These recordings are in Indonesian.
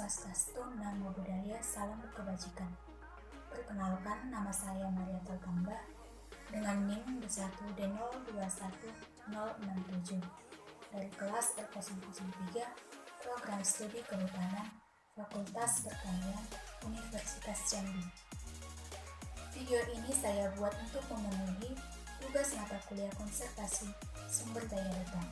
Swastiastu, Namo Buddhaya, Salam Kebajikan. Perkenalkan, nama saya Maria Toltamba dengan NIM D1D021067 dari kelas R003 Program Studi Kehutanan Fakultas Pertanian Universitas Jambi. Video ini saya buat untuk memenuhi tugas mata kuliah konservasi sumber daya hutan.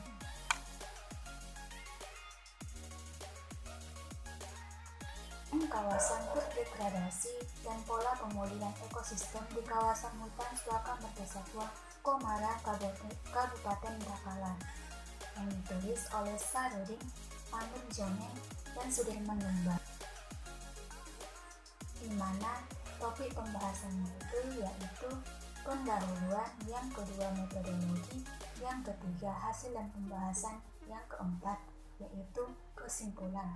Kawasan terdegradasi dan pola pemulihan ekosistem di kawasan hutan Suaka Margasatwa Komara Kabupaten Bakalar yang ditulis oleh Sarudin, Amir Joneng, dan Sudirman Lumba, di mana topik pembahasannya itu yaitu pendahuluan, yang kedua metodologi, yang ketiga hasil dan pembahasan, yang keempat yaitu kesimpulan.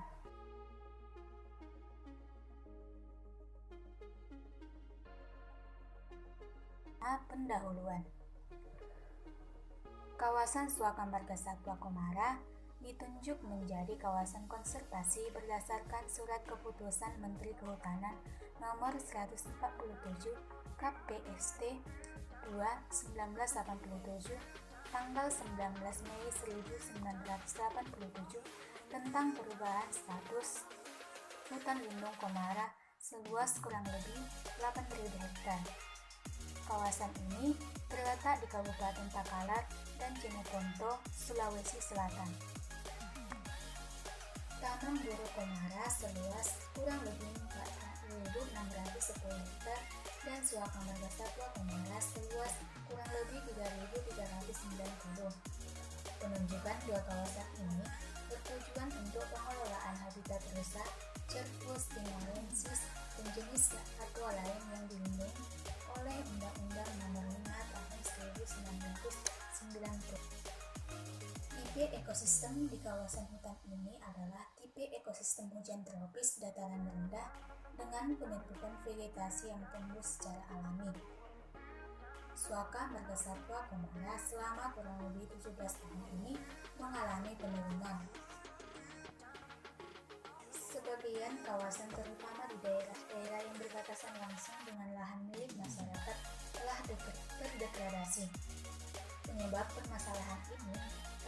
Pendahuluan. Kawasan Suaka Margasatwa Komara ditunjuk menjadi kawasan konservasi berdasarkan Surat Keputusan Menteri Kehutanan Nomor 147 KPST 2/1987 tanggal 19 Mei 1987 tentang perubahan status hutan lindung Komara seluas kurang lebih 8.000 hektar. Kawasan ini terletak di Kabupaten Takalar dan Jeneponto, Sulawesi Selatan. Taman Buru Komara seluas kurang lebih 4.610 hektar dan Suaka Margasatwa Komara seluas kurang lebih 3.390. Penunjukan dua kawasan ini bertujuan untuk pengelolaan habitat rusak, Cervus timorensis, dan jenis satwa lain yang dilindungi oleh Undang-Undang Nomor 5 Tahun 1990. Tipe ekosistem di kawasan hutan ini adalah tipe ekosistem hujan tropis dataran rendah dengan penutupan vegetasi yang tumbuh secara alami. Suaka Margasatwa Komara selama kurang lebih 17 tahun ini mengalami penurunan. Sebagian kawasan terutama di daerah-daerah yang berbatasan langsung dengan lahan milik masyarakat telah terdegradasi. Penyebab permasalahan ini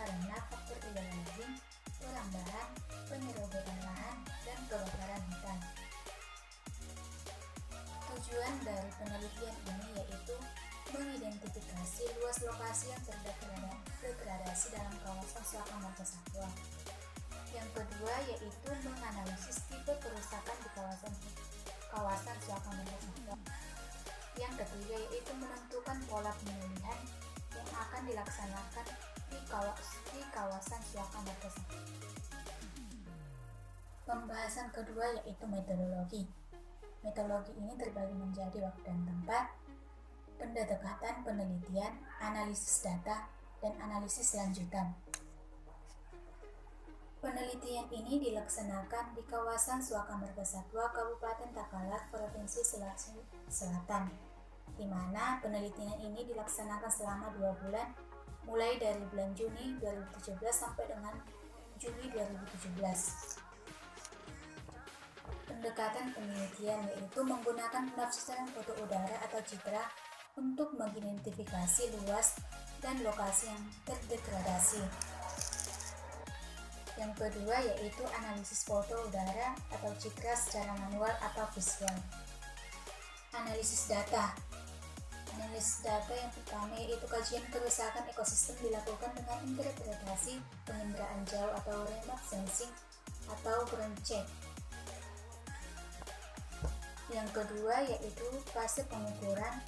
karena faktor illegal, perambahan, penyerobotan lahan, dan kebakaran hutan. Tujuan dari penelitian ini yaitu mengidentifikasi luas lokasi yang terdegradasi dalam kawasan Suaka Margasatwa. Yang kedua yaitu menganalisis tipe kerusakan di kawasan Suaka Margasatwa. Yang ketiga yaitu menentukan pola pemulihan yang akan dilaksanakan di kawasan Suaka Margasatwa. Pembahasan kedua yaitu metodologi. Metodologi ini terbagi menjadi waktu dan tempat, pendekatan penelitian, analisis data, dan analisis lanjutan. Penelitian ini dilaksanakan di kawasan Suaka Margasatwa, Kabupaten Takalar, Provinsi Sulawesi Selatan, di mana penelitian ini dilaksanakan selama 2 bulan, mulai dari bulan Juni 2017 sampai dengan Juli 2017. Pendekatan penelitian yaitu menggunakan penafsiran foto udara atau citra untuk mengidentifikasi luas dan lokasi yang terdegradasi. Yang kedua yaitu analisis foto udara atau citra secara manual atau visual. Analisis data. Analisis data yang pertama yaitu kajian kerusakan ekosistem dilakukan dengan interpretasi penginderaan jauh atau remote sensing atau ground check. Yang kedua yaitu fase pengukuran,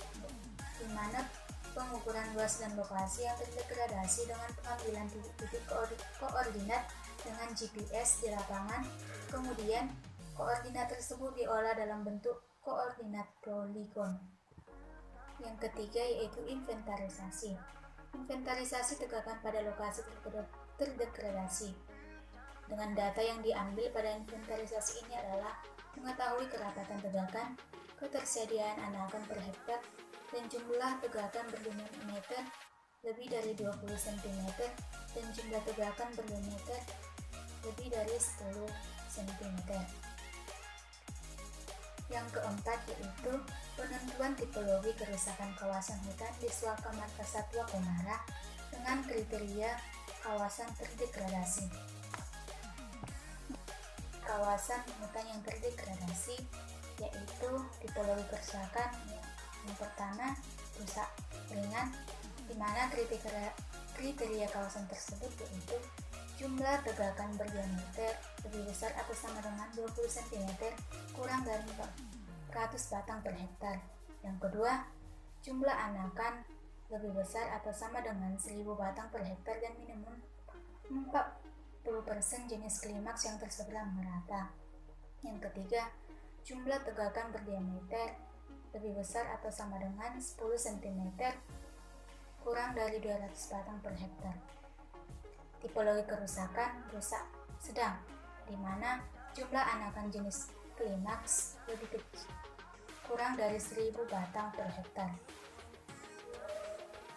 di mana pengukuran luas dan lokasi yang terdegradasi dengan pengambilan titik-titik koordinat dengan GPS di lapangan. Kemudian koordinat tersebut diolah dalam bentuk koordinat poligon. Yang ketiga yaitu inventarisasi. Inventarisasi tegakan pada lokasi terdegradasi. Dengan data yang diambil pada inventarisasi ini adalah mengetahui kerapatan tegakan, ketersediaan anakan per hektar, dan jumlah tegakan berdiameter lebih dari 20 cm dan jumlah tegakan berdiameter lebih dari 10 cm. Yang keempat yaitu penentuan tipologi kerusakan kawasan hutan di Suaka Margasatwa Komara dengan kriteria kawasan terdegradasi. Kawasan hutan yang terdegradasi yaitu tipologi kerusakan yang pertama rusak ringan, di mana kriteria kawasan tersebut yaitu jumlah tegakan berdiameter lebih besar atau sama dengan 20 cm kurang dari 400 batang per hektar. Yang kedua, jumlah anakan lebih besar atau sama dengan 1000 batang per hektar dan minimum 40% jenis klimaks yang tersebar merata. Yang ketiga, jumlah tegakan berdiameter lebih besar atau sama dengan 10 cm kurang dari 200 batang per hektar. Tipologi kerusakan rusak sedang, di mana jumlah anakan jenis klimaks lebih kecil, kurang dari 1000 batang per hektar.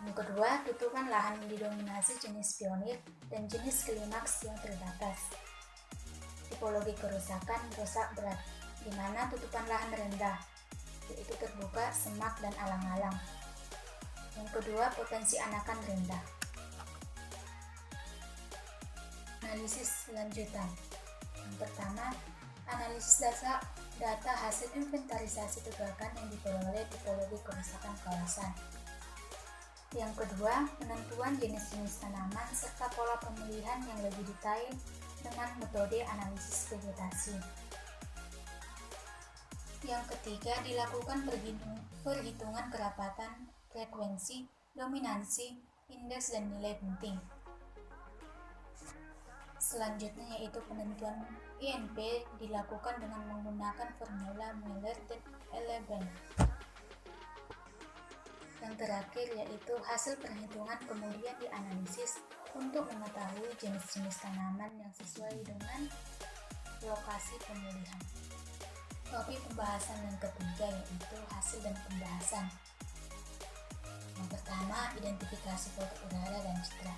Yang kedua, tutupan lahan didominasi jenis pionir dan jenis klimaks yang terbatas. Tipologi kerusakan rusak berat, di mana tutupan lahan rendah, yaitu terbuka, semak, dan alang-alang. Yang kedua, potensi anakan rendah. Analisis lanjutan. Yang pertama, analisis data hasil inventarisasi tegakan yang diperoleh tipologi kerusakan kawasan. Yang kedua, penentuan jenis-jenis tanaman serta pola pemilihan yang lebih detail dengan metode analisis vegetasi. Yang ketiga, dilakukan perhitungan kerapatan, frekuensi, dominansi, indeks, dan nilai penting. Selanjutnya yaitu penentuan INP dilakukan dengan menggunakan formula Miller dan Eleven. Yang terakhir yaitu hasil perhitungan kemudian dianalisis untuk mengetahui jenis-jenis tanaman yang sesuai dengan lokasi pemilihan. Topik pembahasan yang ketiga yaitu hasil dan pembahasan. Yang pertama, identifikasi foto udara dan citra.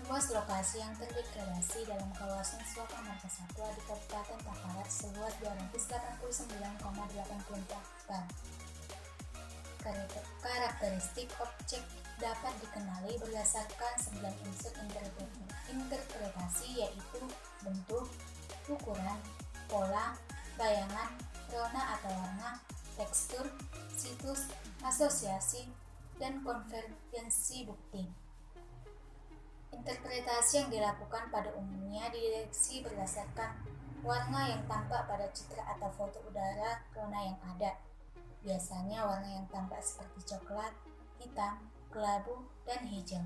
Luas lokasi yang terdegradasi dalam kawasan Suaka Margasatwa di Kabupaten Takarar seluas 289,84 hektar. Karakteristik objek dapat dikenali berdasarkan 9 unsur interpretasi yaitu bentuk, ukuran, pola, bayangan, rona atau warna, tekstur, situs, asosiasi, dan konvergensi bukti. Interpretasi yang dilakukan pada umumnya dideteksi berdasarkan warna yang tampak pada citra atau foto udara rona yang ada. Biasanya warna yang tampak seperti coklat, hitam, kelabu, dan hijau.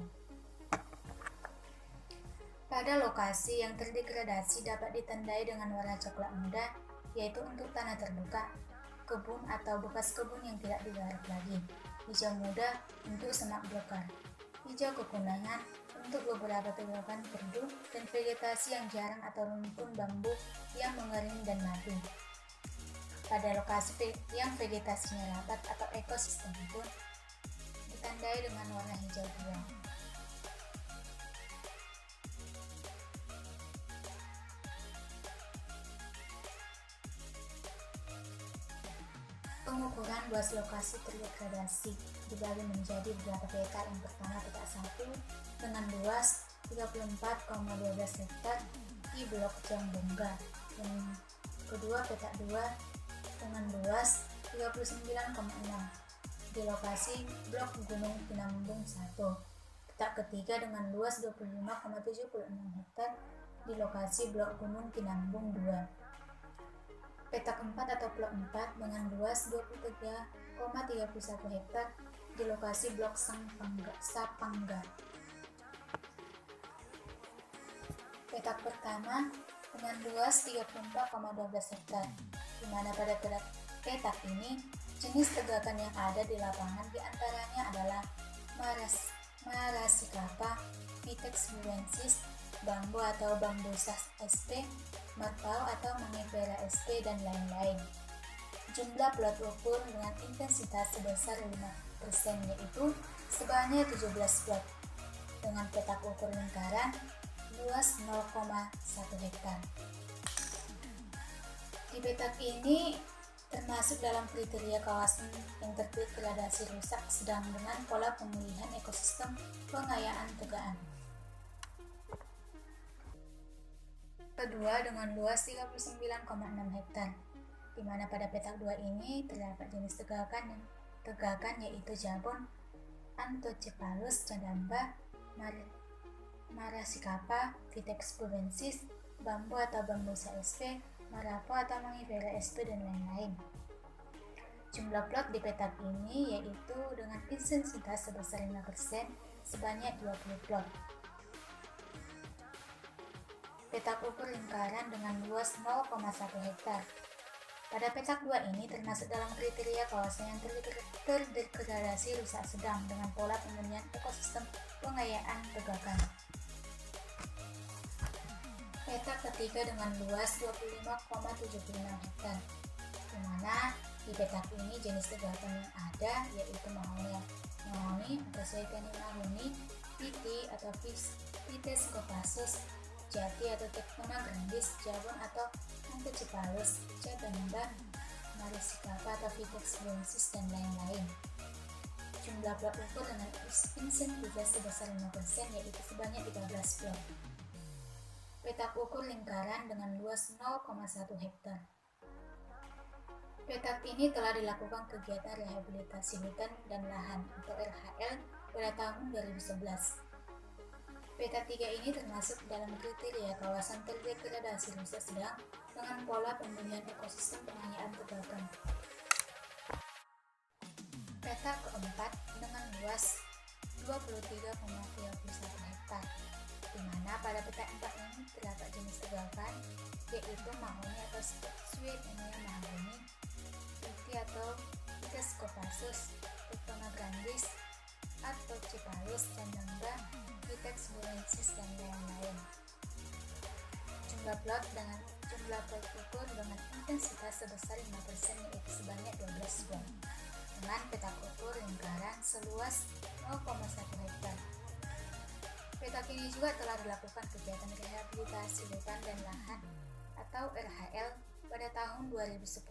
Pada lokasi yang terdegradasi dapat ditandai dengan warna coklat muda, yaitu untuk tanah terbuka, kebun atau bekas kebun yang tidak digarap lagi. Hijau muda untuk semak belukar. Hijau kekuningan untuk beberapa tegakan perdu dan vegetasi yang jarang atau rumpun bambu yang mengering dan mati. Pada lokasi yang vegetasinya rapat atau ekosistem pun ditandai dengan warna hijau tua. Pengukuran luas lokasi terdegradasi dibagi menjadi beberapa peta. Yang pertama, peta 1 dengan luas 34,12 hektar di Blok Jambongga. Yang kedua, peta 2 dengan luas 39,6 di lokasi Blok Gunung Kinambung 1. Peta ketiga dengan luas 25,76 hektar di lokasi Blok Gunung Kinambung 2. Peta keempat atau Blok 4 dengan luas 23,31 hektar di lokasi Blok Sapangga. Peta pertama dengan luas 34,12 hektar, di mana pada petak ini jenis tegakan yang ada di lapangan diantaranya adalah Marasiklapa, Vitex buensis, bambu atau Bambusa sp, marpao atau Mangifera sp, dan lain-lain. Jumlah plat ukur dengan intensitas sebesar 5% yaitu sebanyak 17 plat dengan petak ukur lingkaran luas 0,1 hektar. Di petak ini termasuk dalam kriteria kawasan yang terdegradasi rusak sedang dengan pola pemulihan ekosistem pengayaan tegaan. Kedua dengan luas 39,6 hektar, di mana pada petak 2 ini terdapat jenis tegakan yaitu jabon, Anthocephalus cadamba, Maracicapa, Vitex prudensis, bambu atau Bambusa sp, Marapo atau Mangifera sp, dan lain-lain. Jumlah plot di petak ini yaitu dengan intensitas sebesar 5% sebanyak 20 plot. Petak ukur lingkaran dengan luas 0,1 hektar. Pada petak 2 ini termasuk dalam kriteria kawasan yang terdegradasi rusak sedang dengan pola pemulihan ekosistem pengayaan tegakan. Petak ketiga dengan luas 25,76 hektar, di mana di petak ini jenis tegakan yang ada yaitu mahoni atau Suetania mahoni, piti atau Vitis copacus, jati atau Tectona grandis, jabon atau Anthocephalus cadamba, Maracicapa atau Vitex prudensis, dan lain-lain. Jumlah plot ukur dengan intensitas sebesar 5% yaitu sebanyak 13 plot. Petak ukur lingkaran dengan luas 0,1 hektar. Petak ini telah dilakukan kegiatan rehabilitasi hutan dan lahan atau RHL pada tahun 2011. Petak 3 ini termasuk dalam kriteria kawasan terdegradasi rusak sedang dengan pola pemulihan ekosistem pengayaan tegakan. Petak keempat dengan luas 23,31 hektar, di mana pada petak 4 ini terdapat jenis tegakan yaitu mahoni atau Suetania mahoni, piti atau Vitis copacus, Tectona grandis, Anthocephalus cadamba, Vitex prudensis, dan lain-lain. Jumlah plot ukur dengan intensitas sebesar 5% yaitu sebanyak 12 plot, dengan petak ukur lingkaran seluas 0,1 hektar. Petak ini juga telah dilakukan kegiatan rehabilitasi hutan dan lahan atau RHL pada tahun 2010.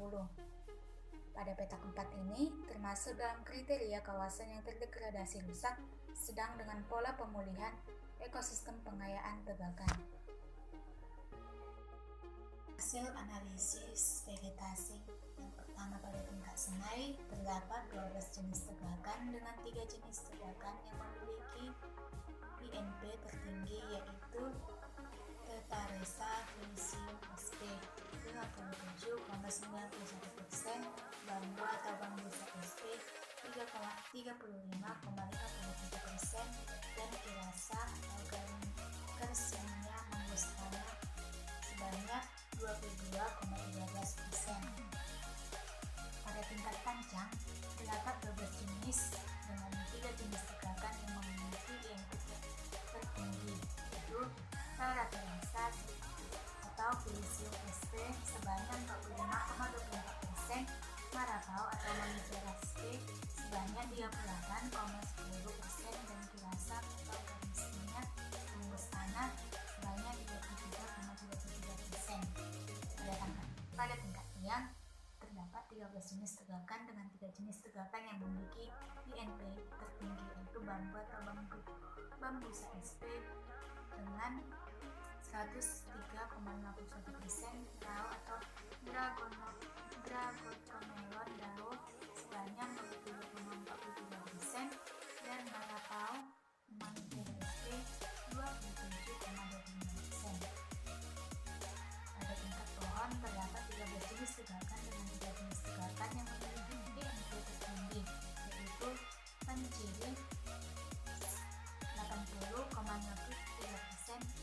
Pada petak 4 ini termasuk dalam kriteria kawasan yang terdegradasi rusak sedang dengan pola pemulihan ekosistem pengayaan tegakan. Hasil analisis vegetasi yang pertama, pada tingkat senai terdapat 12 jenis tegakan dengan 3 jenis tegakan yang memiliki INP tertinggi yaitu Tetaresa filicium sp 57,91%, bambu atau Bambusa sp 35,57%, dan Kirasa atau Garcinia mangustana sebanyak 22,13%. Pada tingkat panjang terdapat 12 jenis dengan 3 jenis tegakan yang memiliki INP tertinggi yaitu Tetaresa atau filicium sp sebanyak 45,24%, Marapau atau Mangifera sp sebanyak 38,10%, dan Kirasa atau Garcinia mangustana sebanyak 33,33%. Pada tingkat tiang terdapat 13 jenis tegakan dengan 3 jenis tegakan yang memiliki INP tertinggi yaitu bambu atau Bambusa sp dengan 103,51%, rao atau Dragochomelon dao sebanyak 23,43%, dan Marapau Mangifera sp 27,25%. Pada tingkat pohon terdapat 13 jenis tegakan dengan 3 jenis tegakan yang memiliki INP tertinggi yaitu Penciri 80,53%,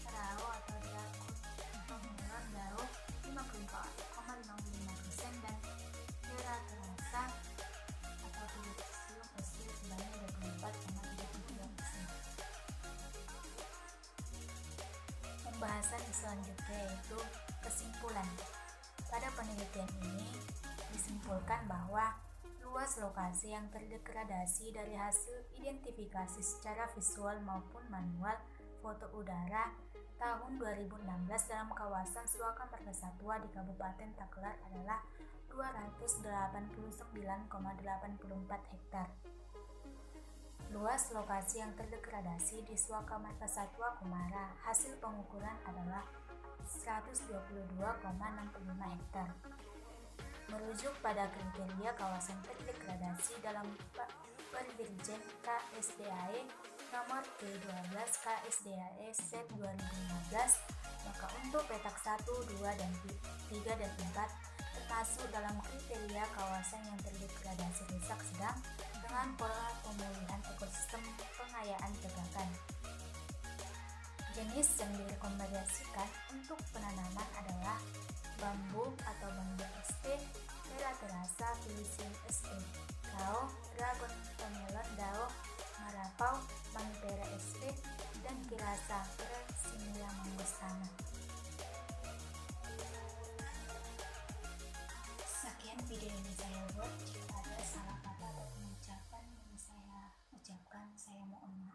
rao atau Dragochomelon dao 54,55%, dan Tetaresa atau Filicium sp sebanyak 24,33%. Pembahasan selanjutnya yaitu kesimpulan. Pada penelitian ini disimpulkan bahwa luas lokasi yang terdegradasi dari hasil identifikasi secara visual maupun manual, foto udara, tahun 2016 dalam kawasan Suaka Margasatwa di Kabupaten Taklar adalah 289,84 hektar. Luas lokasi yang terdegradasi di Suaka Margasatwa Kumara hasil pengukuran adalah 122,65 hektar. Merujuk pada kriteria kawasan terdegradasi dalam Perdirjen KSDAE nomor T12 KSDAE Set 2015, maka untuk petak 1, 2, dan 3 dan 4 termasuk dalam kriteria kawasan yang terdegradasi rusak sedang dengan pola pemulihan ekosistem pengayaan tegakan. Jenis yang direkomendasikan untuk penanaman adalah bambu atau bambu SP, Melaterasa Filisin SP, Dao, Dragon Tomelon Dao, Marapau, Manipera SP, dan Kirasa Persinia Mangustana. Sekian video ini saya buat. Jika ada salah kata atau pengucapan yang saya ucapkan, saya mohon maaf.